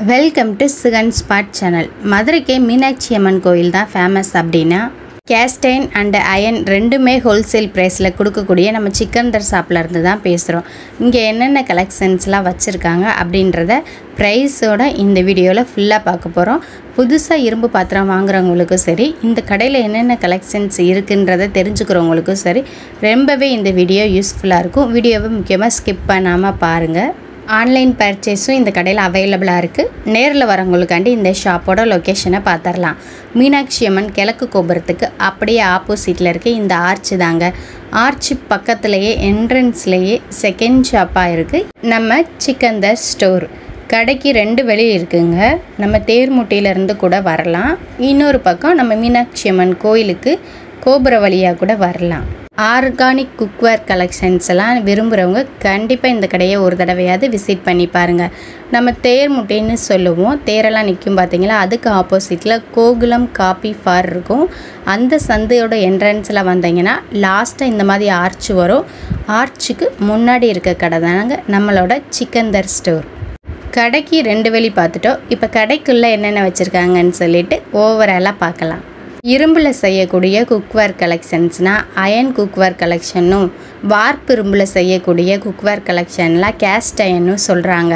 Welcome to சிகன் spot channel. மதுரைக்கே மீனாட்சி அம்மன் கோயில் தான் ஃபேமஸ். அப்படின்னா கேஸ்டைன் அண்ட் அயன் ரெண்டுமே ஹோல்சேல் ப்ரைஸில் கொடுக்கக்கூடிய நம்ம சிக்கந்தர் ஷாப்பில் இருந்து தான் பேசுகிறோம். இங்கே என்னென்ன கலெக்ஷன்ஸ்லாம் வச்சுருக்காங்க அப்படின்றத ப்ரைஸோட இந்த வீடியோவில் ஃபுல்லாக பார்க்க போகிறோம். புதுசாக இரும்பு பாத்திரம் வாங்குறவங்களுக்கும் சரி, இந்த கடையில் என்னென்ன கலெக்ஷன்ஸ் இருக்குன்றதை தெரிஞ்சுக்கிறவங்களுக்கும் சரி, ரொம்பவே இந்த வீடியோ யூஸ்ஃபுல்லாக இருக்கும். வீடியோவை முக்கியமாக ஸ்கிப் பண்ணாமல் பாருங்கள். ஆன்லைன் பர்ச்சேஸும் இந்த கடையில் அவைலபிளாக இருக்குது. நேரில் வரவங்களுக்காண்டி இந்த ஷாப்போட லொக்கேஷனை பார்த்துடலாம். மீனாட்சி அம்மன் கிழக்கு கோபுரத்துக்கு அப்படியே ஆப்போசிட்டில் இருக்க இந்த ஆர்ச்சு தாங்க. ஆர்ச்சு பக்கத்துலேயே என்ட்ரன்ஸ்லேயே செகண்ட் ஷாப்பாக இருக்குது நம்ம சிக்கந்தர் ஸ்டோர். கடைக்கு 2 வழி இருக்குங்க. நம்ம தேர்முட்டியிலேருந்து கூட வரலாம். இன்னொரு பக்கம் நம்ம மீனாட்சி அம்மன் கோயிலுக்கு கோபுர வழியாக கூட வரலாம். ஆர்கானிக் குக்வேர் கலெக்ஷன்ஸ் எல்லாம் விரும்புகிறவங்க கண்டிப்பாக இந்த கடையை ஒரு தடவையாவது விசிட் பண்ணி பாருங்கள். நம்ம தேர் முட்டைன்னு சொல்லுவோம். தேரெல்லாம் நிற்கும் பார்த்தீங்களா, அதுக்கு ஆப்போசிட்டில் கோகுலம் காபி ஃபார் இருக்கும். அந்த சந்தையோட என்ட்ரன்ஸில் வந்தீங்கன்னா லாஸ்ட்டாக இந்த மாதிரி ஆர்ச் வரும். ஆர்ச்சுக்கு முன்னாடி இருக்க கடை தாங்க நம்மளோட சிக்கந்தர் ஸ்டோர். கடைக்கு 2 வழி பார்த்துட்டோம். இப்போ கடைக்குள்ளே என்னென்ன வச்சுருக்காங்கன்னு சொல்லிட்டு ஓவராலாக பார்க்கலாம். இரும்பில் செய்யக்கூடிய குக்வேர் கலெக்ஷன்ஸ்னால் அயன் குக்வேர் கலெக்ஷனும், வார்ப்பு இரும்பில் செய்யக்கூடிய குக்வேர் கலெக்ஷன்லாம் கேஸ்ட் அயனும் சொல்கிறாங்க.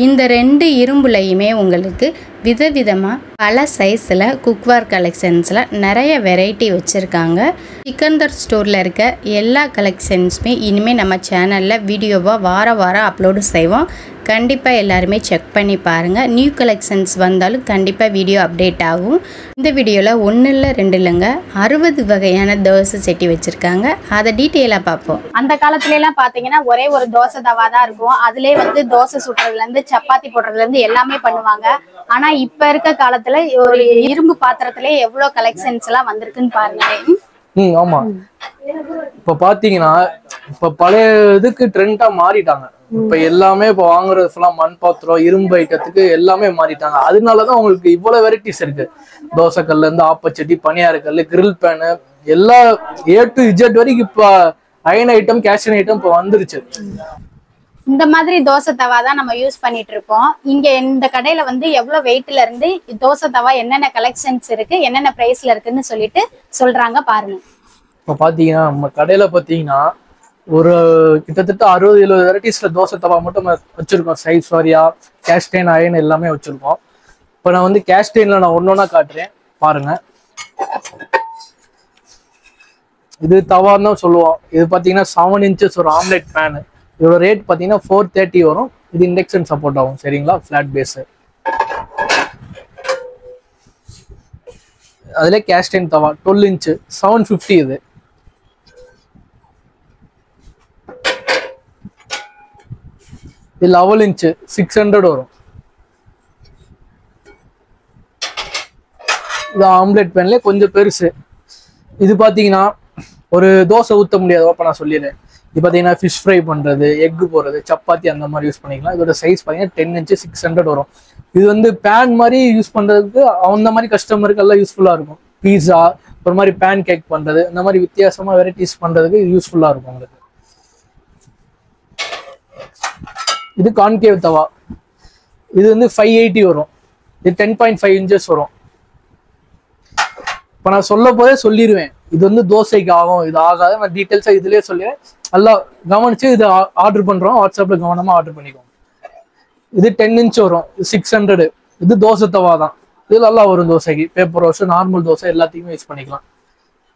இந்த 2 இரும்புலையுமே உங்களுக்கு விதவிதமாக பல சைஸில் குக்வேர் கலெக்ஷன்ஸில் நிறைய வெரைட்டி வச்சுருக்காங்க. சிக்கந்தர் ஸ்டோரில் இருக்க எல்லா கலெக்ஷன்ஸுமே இனிமேல் நம்ம சேனலில் வீடியோவாக வாரம் அப்லோடு செய்வோம். கண்டிப்பாக எல்லாருமே செக் பண்ணி பாருங்கள். நியூ கலெக்ஷன்ஸ் வந்தாலும் கண்டிப்பாக வீடியோ அப்டேட் ஆகும். இந்த வீடியோவில் 1 இல்லை 2 இல்லைங்க, 60 வகையான தோசை செட்டி வச்சுருக்காங்க. அதை டீட்டெயிலாக பார்ப்போம். அந்த காலத்துலலாம் பார்த்தீங்கன்னா ஒரே ஒரு தோசை தவா தான் இருக்கும். அதுலேயே வந்து தோசை சுடுறதுலேருந்து சப்பாத்தி போடுறதுலேருந்து எல்லாமே பண்ணுவாங்க. ஆனால் இப்போ இருக்க காலத்தில் ஒரு இரும்பு பாத்திரத்திலே எவ்வளோ கலெக்ஷன்ஸ் எல்லாம் வந்திருக்குன்னு பாருங்க. ஆமா, இப்ப பாத்தீங்கன்னா இப்ப பழைய இதுக்கு ட்ரெண்டா மாறிட்டாங்க. இப்ப எல்லாமே இப்ப வாங்குறது மண் பாத்திரம், இரும்பு ஐட்டத்துக்கு எல்லாமே மாறிட்டாங்க. அதனாலதான் உங்களுக்கு இவ்வளவு வெரைட்டிஸ் இருக்கு. தோசை கல்ல இருந்து ஆப்பச்சட்டி, பனியார கல்லு, கிரில் பேனு, எல்லா A to Z வரைக்கும் இப்ப அயன் ஐட்டம், கேஷன் ஐட்டம் இப்ப வந்துருச்சு. இந்த மாதிரி தோசை தவா தான் நம்ம யூஸ் பண்ணிட்டு இருக்கோம். இங்க இந்த கடையில வந்து எவ்வளவு வெயிட்ல இருந்து தோசை தவா என்னென்ன கலெக்ஷன்ஸ் இருக்கு, என்னென்ன பிரைஸ்ல இருக்குன்னு சொல்லிட்டு சொல்றாங்க பாருங்க. இப்ப பாத்தீங்கன்னா நம்ம கடையில பாத்தீங்கன்னா ஒரு கிட்டத்தட்ட 60-70 வெரைட்டிஸ்ல தோசை தவா மட்டும் வச்சிருக்கோம். சைஸ் வாரியா கேஸ்டைன், அயன் எல்லாமே வச்சிருக்கோம். இப்ப நான் வந்து கேஸ்டைன்ல நான் ஒன்னொன்னா காட்டுறேன் பாருங்க. இது தவான்னு தான் சொல்லுவோம். இது பாத்தீங்கன்னா 7 inches ஒரு ஆம்லெட் பேனு. இதோட ரேட் பாத்தீங்கன்னா 430 வரும். இது இண்டக்ஷன் சப்போர்ட் ஆகும். சரிங்களா, பிளாட் பேஸ். அதுல கேஸ்டைன் தவா 12 inch 750. இது 11 inch 600 வரும். இது ஆம்லெட் பேன்ல கொஞ்சம் பெருசு. இது பாத்தீங்கன்னா ஒரு தோசை ஊத்த முடியாது, ஓப்பனா சொல்லிடுறேன். இது பாத்தீங்கன்னா ஃபிஷ் ஃப்ரை பண்றது, எக் போடுறது, சப்பாத்தி அந்த மாதிரி யூஸ் பண்ணிக்கலாம். இதோட சைஸ் பாத்தீங்கன்னா 10 inch 600 வரும். இது வந்து பேன் மாதிரி யூஸ் பண்றதுக்கு அந்த மாதிரி கஸ்டமருக்கு எல்லாம் யூஸ்ஃபுல்லா இருக்கும். பீஸா, ஒரு மாதிரி பேன் கேக் பண்றது, இந்த மாதிரி வித்தியாசமா வெரைட்டிஸ் பண்றதுக்கு யூஸ்ஃபுல்லா இருக்கும் உங்களுக்கு. இது கான்கேவ் தவா. இது வந்து 580 வரும். இது 10.5 inches வரும். இப்ப நான் சொல்ல போதே சொல்லிடுவேன், இது வந்து தோசைக்கு ஆகும், இது ஆகாது. நான் டீட்டெயில்ஸா இதுலயே சொல்லிடுவேன். எல்லாம் கவனிச்சு இது ஆர்டர் பண்றோம். வாட்ஸ்அப்ல கவனமா ஆர்டர் பண்ணிக்கோங்க. இது 10 inch வரும். 600. இது தோசை தவா தான். இது நல்லா வரும் தோசைக்கு. பேப்பர் ரோஸ், நார்மல் தோசை எல்லாத்தையுமே யூஸ் பண்ணிக்கலாம்.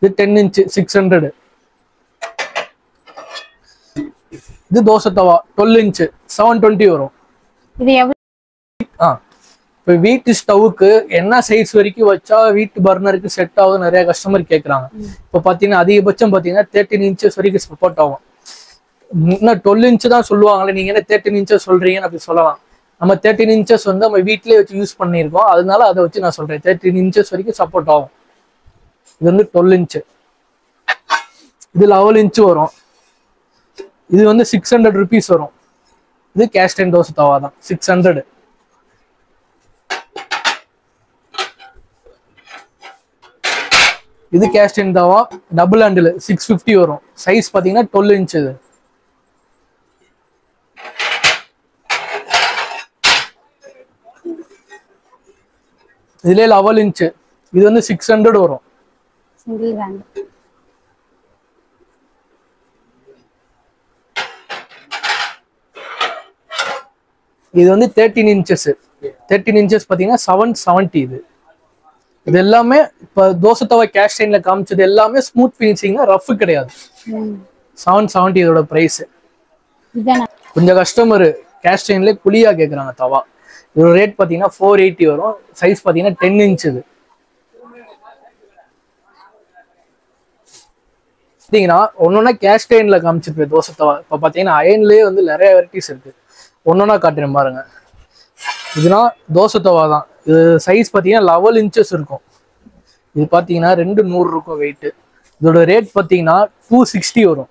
இது 10 inch 600. இது தோசை தவா 12 inch 720 வரும். இது எவ்வளவு? இப்போ வீட்டு ஸ்டவ்வுக்கு என்ன சைஸ் வரைக்கும் வச்சா வீட்டு பர்னருக்கு செட் ஆகுது நிறைய கஸ்டமர் கேட்குறாங்க. இப்போ பார்த்தீங்கன்னா அதிகபட்சம் பார்த்தீங்கன்னா 13 inches வரைக்கும் சப்போர்ட் ஆகும். இன்னும் 12 inch தான் சொல்லுவாங்களே, நீங்க என்ன 13 inches சொல்றீங்கன்னு அப்படி சொல்லலாம். நம்ம 13 inches வந்து நம்ம வீட்டிலேயே வச்சு யூஸ் பண்ணியிருக்கோம். அதனால அதை வச்சு நான் சொல்றேன் 13 inches வரைக்கும் சப்போர்ட் ஆகும். இது வந்து 12 inch. இது 11 inch வரும். இது வந்து 600 rupees வரும். இது கேஸ்டைன் தோசை தவா தான் 600. இது கேஸ்டைன் தவா டபுள் ஹேண்டில் 650 வரும். சைஸ் பாத்தீங்கன்னா 12 inch. இது இதுல 11 இன்ச்சு, இது வந்து 600 வரும். Single hand. இது வந்து 13 இன்ச்சஸ். 13 இன்ச்சஸ் பாத்தீங்கன்னா 770. இது எல்லாமே இப்ப தோசை தவா கேஸ்ட் அயன்ல காமிச்சது எல்லாமே ஸ்மூத் ஃபினிஷிங், ரஃப் கிடையாது. 770 இதோட பிரைஸ். இதானே கொஞ்சம் கஸ்டமர் கேஸ்ட் அயன்ல குழியா கேக்குறாங்க தவா. இதோட ரேட் பாத்தீங்கன்னா 480 வரும். சைஸ் பாத்தீங்கன்னா 10 இன்ச். இது பாத்தீங்கன்னா ஒன்னொன்னா கேஸ்ட் அயன்ல காமிச்சிருப்பேன் தோசை தவா. இப்ப பாத்தீங்கன்னா அயன்லயே வந்து நிறைய வெரைட்டிஸ் இருக்கு. ஒன்னொன்னா காட்டுறேன் பாருங்க. இதுனா தோசை தவா தான். இது சைஸ் பாத்தீங்கன்னா 11 இன்ச்சஸ் இருக்கும். இது பாத்தீங்கன்னா 200 இருக்கும் வெயிட். இதோட ரேட் பாத்தீங்கன்னா 260 வரும்.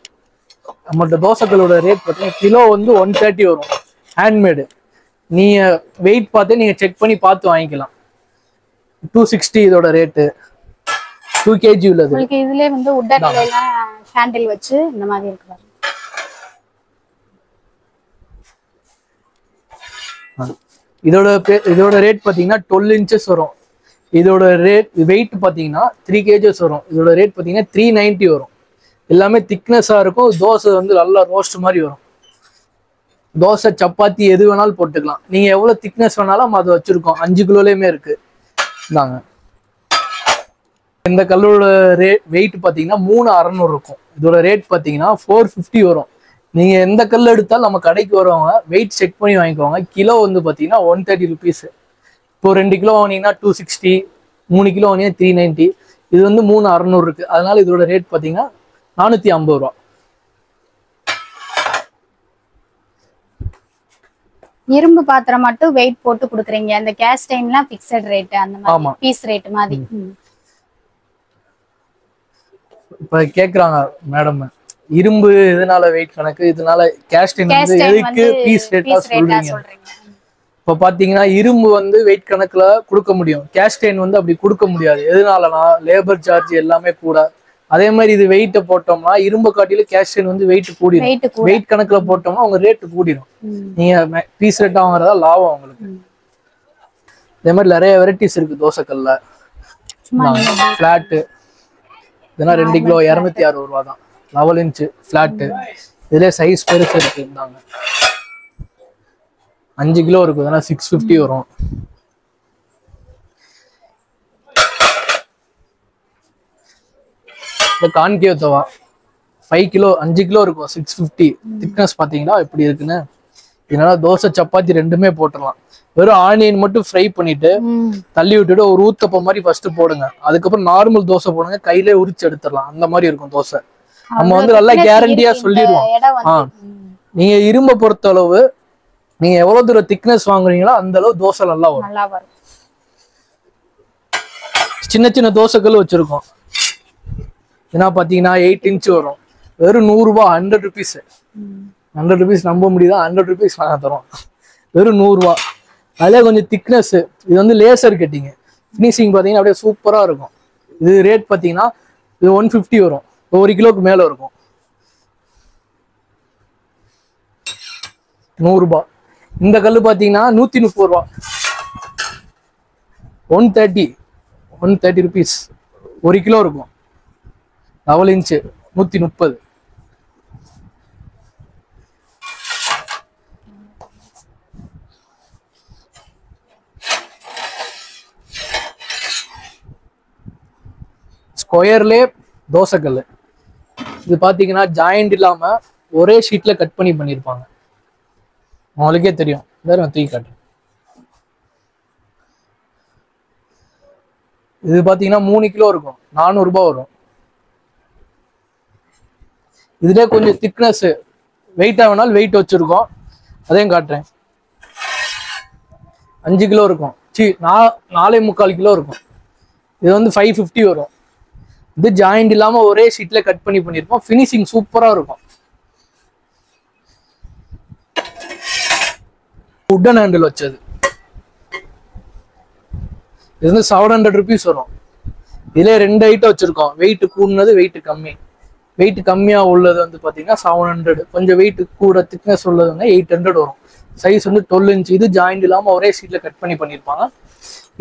நம்மள்ட்ட தோசைகளோட ரேட் பாத்தீங்கன்னா கிலோ வந்து 130 வரும். ஹேண்ட்மேடு. நீங்க வெயிட் பார்த்து நீங்க செக் பண்ணி பார்த்து வாங்கிக்கலாம். 260 இதோட ரேட்டு. 2 kg உள்ளது. உங்களுக்கு இதுலயே வந்து உட்டன் எல்லாம் ஹேண்டில் வச்சு இந்த மாதிரி இருக்கு பாருங்க. இதோட ரேட் பாத்தீங்கன்னா 12 இன்ச்சஸ் வரும். இதோட ரேட் வெயிட் பாத்தீங்கன்னா 3 kgs வரும். இதோட ரேட் பாத்தீங்கன்னா 390 வரும். எல்லாமே திக்னஸா இருக்கும். தோசை வந்து நல்லா ரோஸ்ட் மாதிரி வரும். தோசை சப்பாத்தி எது வேணாலும் போட்டுக்கலாம். நீங்க எவ்வளவு திக்னஸ் வேணாலும் அது வச்சிருக்கோம். 5 கிலோலயுமே இருக்கு. இந்தாங்க. இந்த கல்லோட வெயிட் பாத்தீங்கன்னா 3600 இருக்கும். இதோட ரேட் பாத்தீங்கன்னா 450 வரும். நீங்க எந்த கல் எடுத்தாலும் நம்ம கடைக்கு வருவாங்க, வெயிட் செக் பண்ணி வாங்கிக்குவாங்க. கிலோ வந்து பாத்தீங்கன்னா 130 ருபீஸ். இப்போ 2 கிலோ வாங்கினீங்கன்னா 260, 3 கிலோ வாங்கினீங்கன்னா 390. இது வந்து 3600 இருக்கு. அதனால இதோட ரேட் பாத்தீங்கன்னா 450 ரூபா. இரும்பு பாத்திரம் மட்டும் வெயிட் போட்டு கொடுக்குறீங்க. அந்த கேஸ்ட் அயன்லாம் ஃபிக்ஸட் ரேட், அந்த மாதிரி பீஸ் ரேட் மாதிரி. இப்ப கேக்குறாங்க மேடம், இரும்பு இதனால வெயிட் கணக்கு, இதனால கேஸ்ட் அயன் வந்து எதுக்கு பீஸ் ரேட்டா சொல்றீங்க? இப்ப பாத்தீங்கன்னா இரும்பு வந்து வெயிட் கணக்குல கொடுக்க முடியும். கேஸ்ட் அயன் வந்து அப்படி கொடுக்க முடியாது. எதனாலனா லேபர் சார்ஜ் எல்லாமே கூட. அதே மாதிரி இது வெயிட்ட போட்டோம்னா இரும்பு காட்டில கேஸ்ட் அயன் வந்து வெயிட் கூடிடும். வெயிட் கணக்குல போட்டோம்னா உங்க ரேட் கூடிடும். நீங்க பீஸ் ரேட்டா வாங்குறதா லாபம் உங்களுக்கு. அதே மாதிரி நிறைய வெரைட்டிஸ் இருக்கு தோசைக்கல்ல. பிளாட் இதெல்லாம் 2 கிலோ 260 ரூபா தான். 11 இன்ச் பிளாட். இதுல சைஸ் பெருசு இருக்கு. இருந்தாங்க 5 கிலோ இருக்கு. இதெல்லாம் 650 வரும். இந்த கான்கேவ் தவா 5 கிலோ 5 கிலோ இருக்கும். 650. திக்னஸ் பாத்தீங்கன்னா எப்படி இருக்குன்னு. இதனால தோசை சப்பாத்தி ரெண்டுமே போட்டுடலாம். வெறும் ஆனியன் மட்டும் ஃப்ரை பண்ணிட்டு தள்ளி விட்டுட்டு ஒரு ஊத்தப்ப மாதிரி ஃபர்ஸ்ட் போடுங்க. அதுக்கப்புறம் நார்மல் தோசை போடுங்க. கையிலே உரிச்சு எடுத்துடலாம். அந்த மாதிரி இருக்கும் தோசை. நம்ம வந்து நல்லா கேரண்டியா சொல்லிடுவோம். நீங்க இரும்ப பொறுத்த அளவு நீங்க எவ்வளவு தூரம் திக்னஸ் வாங்குறீங்களோ அந்த அளவு தோசை நல்லா வரும். சின்ன சின்ன தோசைகள் வச்சிருக்கோம். ஏன்னா பாத்தீங்கன்னா 8 இன்ச் வரும். வெறும் 100 ரூபாய். 100 ருபீஸ். 100 ருபீஸ் நம்ப முடியுதா? 100 ருபீஸ் நாங்க தரோம். வெறும் 100 ரூபாய். அதுல கொஞ்சம் திக்னஸ். இது வந்து லேசர் கட்டிங். ஃபினிஷிங் பாத்தீங்கன்னா அப்படியே சூப்பரா இருக்கும். இது ரேட் பாத்தீங்கன்னா இது 150 வரும். 1 கிலோக்கு மேல இருக்கும். 100 ரூபாய். இந்த கல்லு பாத்தீங்கன்னா 130 ரூபாய். 130 ருபீஸ். 1 கிலோ இருக்கும். 11 இன்ச் 130. ஸ்கொயர்லே தோசைக்கல். இது பாத்தீங்கன்னா ஜாயிண்ட் இல்லாம ஒரே ஷீட்ல கட் பண்ணிருப்பாங்க. உங்களுக்கே தெரியும். வேற தூக்கி காட்டு. இது பாத்தீங்கன்னா 3 கிலோ இருக்கும். 400 ரூபாய் வரும். இதுல கொஞ்சம் திக்னஸ் வெயிட்டா வேணாலும் வெயிட் வச்சிருக்கோம். அதையும் காட்டுறேன். 5 கிலோ இருக்கும். 4.25 கிலோ இருக்கும். இது வந்து 550 வரும். இது ஜாயிண்ட் இல்லாம ஒரே ஷீட்ல கட் பண்ணிருப்போம். ஃபினிஷிங் சூப்பரா இருக்கும். உட்டன் ஹேண்டில் வச்சது. இது வந்து 700 ருபீஸ் வரும். இதுல 2 ஐட்டம் வச்சிருக்கோம். வெயிட் கூடுனது, வெயிட் கம்மி. வெயிட் கம்மியா உள்ளது வந்து பாத்தீங்கன்னா 700. கொஞ்சம் வெயிட் கூட திக்னஸ் உள்ளது வந்து 800 வரும். சைஸ் வந்து 12 இன்ச். இது ஜாயிண்ட் இல்லாமல் ஒரே ஷீட்டில் கட் பண்ணியிருப்பாங்க.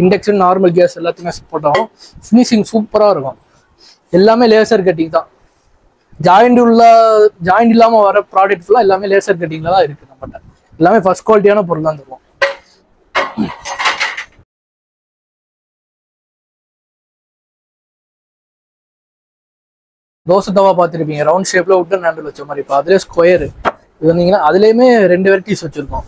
இண்டக்ஷன் நார்மல் கேஸ் எல்லாத்தையுமே சப்போர்ட் ஆகும். ஃபினிஷிங் சூப்பராக இருக்கும். எல்லாமே லேசர் கட்டிங் தான். ஜாயிண்ட் இல்லாமல் வர ப்ராடக்ட் ஃபுல்லாக எல்லாமே லேசர் கட்டிங்கில் தான் இருக்குது நம்மகிட்ட. எல்லாமே ஃபர்ஸ்ட் குவாலிட்டியான பொருள் தான் தருவோம். தோசை தவா பார்த்துருப்பீங்க, ரவுண்ட் ஷேப்ல உட்டன் ஹேண்டில் வச்ச மாதிரி. இப்போ அதுலேயே ஸ்கொயரு இது வந்தீங்கன்னா அதுலேயுமே 2 வெரைட்டிஸ் வச்சுருக்கோம்.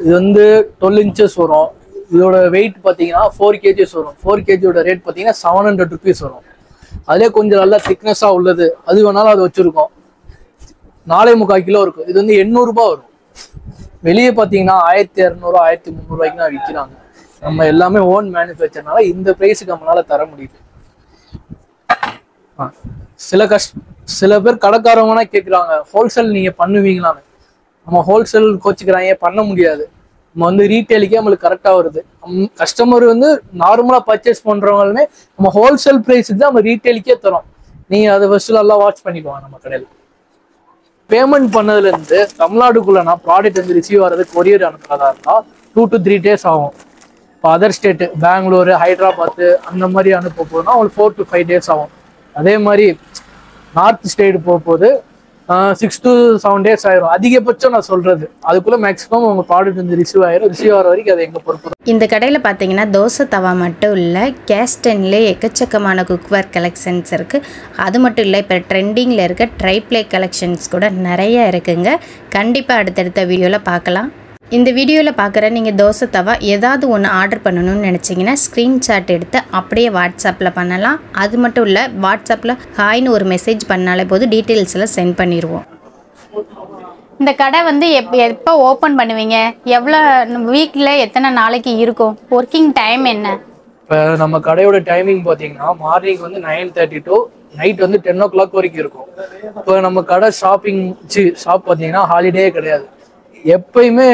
இது வந்து 12 inches வரும். இதோட வெயிட் பார்த்தீங்கன்னா 4 kgs வரும். 4 kgயோட ரேட் பார்த்தீங்கன்னா 700 rupees வரும். அதிலே கொஞ்சம் நல்லா திக்னஸாக உள்ளது அது வேணாலும் அது வச்சுருக்கோம். 4.25 கிலோ இருக்கும். இது வந்து 800 ரூபாய் வரும். வெளியே பார்த்தீங்கன்னா 1200 1300 ரூபாய்க்கு தான் விற்கிறாங்க. நம்ம எல்லாமே ஓன் மேனுஃபேக்சர்னால இந்த ப்ரைஸுக்கு நம்மளால தர முடியுது. சில பேர் கடைக்காரவங்கன்னா கேட்குறாங்க ஹோல்சேல் நீங்க பண்ணுவீங்களான்னு. நம்ம ஹோல்சேல் கோச்சிக்கிறாங்க, பண்ண முடியாது. நம்ம வந்து ரீட்டெயிலுக்கே நம்மளுக்கு கரெக்டாக வருது. கஸ்டமர் வந்து நார்மலாக பர்ச்சேஸ் பண்ணுறவங்களுமே நம்ம ஹோல்சேல் ப்ரைஸுக்கு தான் நம்ம ரீட்டெயிலுக்கே தரோம். நீங்கள் அதை ஃபஸ்ட்டு நல்லா வாட்ச் பண்ணிக்குவாங்க. நம்ம கடையில் பேமெண்ட் பண்ணதுலேருந்து தமிழ்நாடுக்குள்ளனா ப்ராடக்ட் வந்து ரிசீவ் ஆகிறது கொரியர் அனுப்புறதா இருந்தால் 2 to 3 days ஆகும். இப்போ அதர் ஸ்டேட்டு பெங்களூரு ஹைதராபாத்து அந்த மாதிரி அனுப்ப போதுன்னா உங்களுக்கு 4 to 5 days ஆகும். அதே மாதிரி நார்த் ஸ்டேட் போகும்போது 6 to 7 days ஆயிரும். அதிகபட்சம் நான் சொல்றது அதுக்குள்ள மேக்ஸிமம் உங்க ப்ராடக்ட் வந்து ரிசீவ் ஆயிரும். ரிசீவ் ஆகிற வரைக்கும் அது எங்க பொறுப்பு. இந்த கடையில் பார்த்தீங்கன்னா தோசை தவா மட்டும் இல்லை, கேஸ்டன்லேயே எக்கச்சக்கமான குக்வேர் கலெக்ஷன்ஸ் இருக்குது. அது மட்டும் இல்லை, இப்போ ட்ரெண்டிங்கில் இருக்க ட்ரைப்ளே கலெக்ஷன்ஸ் கூட நிறைய இருக்குங்க. கண்டிப்பாக அடுத்தடுத்த வீடியோவில் பார்க்கலாம். இந்த வீடியோவில் பார்க்குற நீங்கள் தோசை தவா ஏதாவது ஒன்று ஆர்டர் பண்ணணும்னு நினச்சிங்கன்னா ஸ்க்ரீன்ஷாட் எடுத்து அப்படியே வாட்ஸ்அப்பில் பண்ணலாம். அது மட்டும் இல்லை, வாட்ஸ்அப்பில் ஹாய்னு ஒரு மெசேஜ் பண்ணாலே போதும், டீட்டெயில்ஸ் எல்லாம் சென்ட் பண்ணிடுவோம். இந்த கடை வந்து எப்போ ஓப்பன் பண்ணுவீங்க? எவ்வளோ வீக்கில் எத்தனை நாளைக்கு இருக்கும்? ஒர்க்கிங் டைம் என்ன? இப்போ நம்ம கடையோட டைமிங் பார்த்தீங்கன்னா மார்னிங் வந்து 9:30 to நைட் வந்து 10 o'clock வரைக்கும் இருக்கும். இப்போ நம்ம கடை ஷாப் பார்த்தீங்கன்னா ஹாலிடே கிடையாது. எப்பயுமே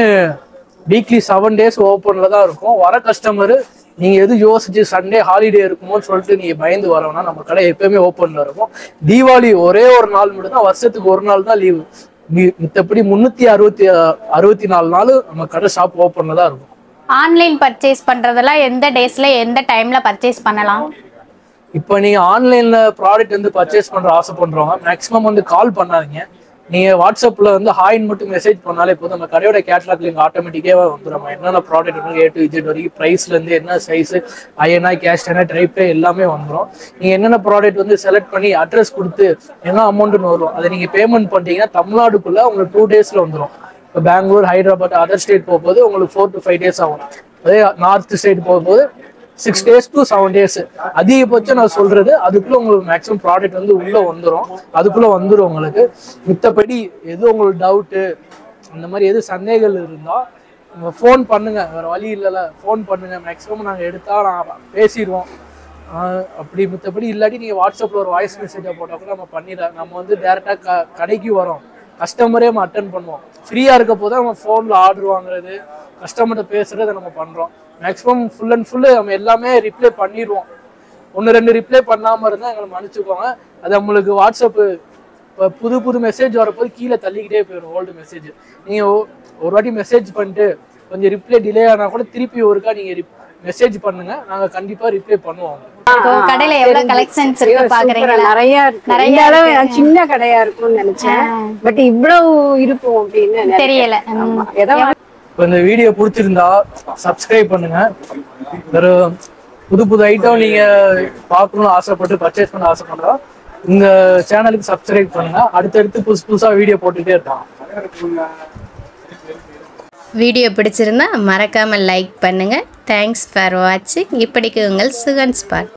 வீக்லி 7 days ஓப்பன்ல தான் இருக்கும். வர கஸ்டமரு நீங்க எது யோசிச்சு சண்டே ஹாலிடே இருக்குமோன்னு சொல்லிட்டு நீங்க பயந்து வரணும்னா நம்ம கடை எப்பயுமே ஓப்பன்ல இருக்கும். தீபாவளி ஒரே ஒரு நாள் மட்டும் தான், வருஷத்துக்கு ஒரு நாள் தான் லீவு. மித்தபடி 364 நாள் நம்ம கடை ஷாப் ஓப்பன்ல தான் இருக்கும். ஆன்லைன் பர்ச்சேஸ் பண்றதெல்லாம் எந்த டேஸ்ல எந்த டைம்ல பர்ச்சேஸ் பண்ணலாம்? இப்போ நீங்க ஆன்லைன்ல ப்ராடக்ட் வந்து பர்ச்சேஸ் பண்ற ஆசை பண்றவங்க மேக்ஸிமம் வந்து கால் பண்ணாதீங்க. நீங்க வாட்ஸ்அப்ல வந்து ஹாய்னு மட்டும் மெசேஜ் பண்ணாலே போதும். நம்ம கடையோட கேட்லாக் லிங்க் ஆட்டோமேட்டிக்காவே வந்துடும். என்னென்ன ப்ராடக்ட் வந்து A to Z வரைக்கும் ப்ரைஸ்ல இருந்து என்ன சைஸ் ஐஎன்ஐ கேஸ்டனா ட்ரைப்பே எல்லாமே வந்துடும். நீங்க என்னென்ன ப்ராடக்ட் வந்து செலக்ட் பண்ணி அட்ரஸ் கொடுத்து என்ன அமௌண்ட்னு வரும் அதை நீங்க பேமெண்ட் பண்ணிட்டீங்கன்னா தமிழ்நாடுக்குள்ள உங்களுக்கு 2 daysல வந்துடும். இப்போ பெங்களூர் ஹைதராபாத் அதர் ஸ்டேட் போகும்போது உங்களுக்கு 4 to 5 days ஆகும். அதே நார்த் ஸ்டேட் போகும்போது 6 days to 7 days. அதிகபட்சம் நான் சொல்றது அதுக்குள்ள உங்களுக்கு மேக்ஸிமம் ப்ராடக்ட் வந்து உள்ள வந்துடும். அதுக்குள்ள வந்துடும் உங்களுக்கு. மித்தபடி எது உங்களுக்கு டவுட்டு இந்த மாதிரி எது சந்தேகங்கள் இருந்தால் ஃபோன் பண்ணுங்க. வேற வழி இல்லைல்ல, ஃபோன் பண்ணுங்க. மேக்ஸிமம் நாங்கள் எடுத்தால் நான் பேசிடுவோம். அப்படி மித்தபடி இல்லாட்டி நீங்கள் வாட்ஸ்அப்பில் ஒரு வாய்ஸ் மெசேஜை போட்டால் கூட நம்ம பண்ணிடலாம். நம்ம வந்து டேரெக்டாக கடைக்கு வரோம், கஸ்டமரே நம்ம அட்டன் பண்ணுவோம். ஃப்ரீயாக இருக்க போது நம்ம ஃபோனில் ஆர்டர் வாங்குறது கஸ்டமர்கிட்ட பேசுகிறத நம்ம பண்ணுறோம். மேக்ஸிமம் ஃபுல் அண்ட் ஃபுல்லு நம்ம எல்லாமே ரிப்ளை பண்ணிடுவோம். 1-2 ரிப்ளை பண்ணாமல் இருந்தால் எங்களை மன்னிச்சுக்கோங்க. அது நம்மளுக்கு வாட்ஸ்அப்பு இப்போ புது மெசேஜ் வரப்போது கீழே தள்ளிக்கிட்டே போயிடும் ஓல்டு மெசேஜ். நீங்கள் ஒரு வாட்டி மெசேஜ் பண்ணிட்டு கொஞ்சம் ரிப்ளை டிலே ஆனால் கூட திருப்பி ஒருக்கா நீங்கள் மெசேஜ் பண்ணுங்க, நாங்கள் கண்டிப்பாக ரிப்ளை பண்ணுவோம். கடையில எவ்வளவு கலெக்ஷன்ஸ் இருக்கு பாக்குறீங்களா? நிறைய சின்ன கடையா இருக்கும்னு நினைச்சேன், பட் இவ்வளவு இருக்கும் அப்படின்னு தெரியல. இப்போ இந்த வீடியோ பிடிச்சிருந்தா சப்ஸ்கிரைப் பண்ணுங்க. ஒரு புது ஐட்டம் நீங்க பார்க்கணும்னு ஆசைப்பட்டு பர்ச்சேஸ் பண்ண ஆசைப்படுறோம், இந்த சேனலுக்கு சப்ஸ்கிரைப் பண்ணுங்க. அடுத்தடுத்து புதுசா வீடியோ போட்டுட்டே இருக்கான். வீடியோ பிடிச்சிருந்தா மறக்காமல் லைக் பண்ணுங்கள். தேங்க்ஸ் ஃபார் வாட்சிங். இப்படிக்கு உங்கள் சுகன் ஸ்பாட்.